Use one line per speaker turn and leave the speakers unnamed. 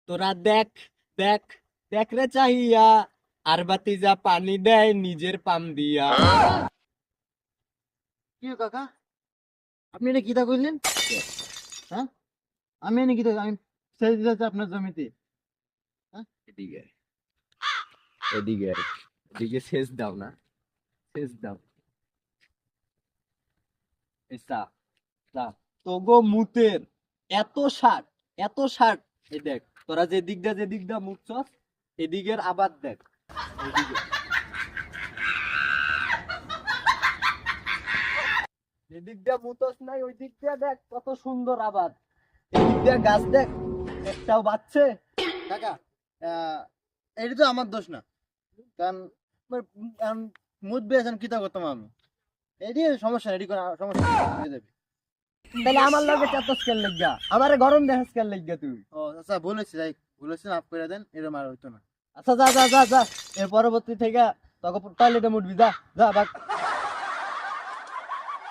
তোরা দেখ দেখ দেখ রে চাহিয়া, আর বাতি যা পানি দেয় নিজের পাম দিয়া।
কি কাকা, আপনি এটা কিতা কইলেন? হ্যাঁ, আমি এনে কিতা, আমি সেচ দিতে আপনার জমিতে? হ্যাঁ,
এদিকে এদিকে এদিকে শেষ দাও না, শেষ দাও। এসা তা তোগো মুতের এত সার, এত সার। এই দেখ তোরা যে দিক দা মুতছস, এদিকের আবার দেখ। এদিকে যেদিক দিয়ে মুতস নাই ওই দিক দিয়ে দেখ কত সুন্দর আবাদ। এদিক দিয়ে গাছ দেখ একটাও বাচ্চে।
কাকা, এটা তো আমার দোষ না, কারণ মুদ বেয়েছেন কিতা করতাম আমি। এটি সমস্যা, এটি কোনো সমস্যা নেই, হয়ে যাবে।
তাহলে আমার লগে চাতস কেন লাগিয়া, আমারে গরম দেখাস কেন লাগিয়া তুই?
ও আচ্ছা, বলেছি, যাই বলেছি, মাফ করে দেন, এরকম আর হইতো না।
আচ্ছা যা যা যা যা, এর পরবর্তী থেকে তোকে টয়লেটে মুটবি, যা যা বাক।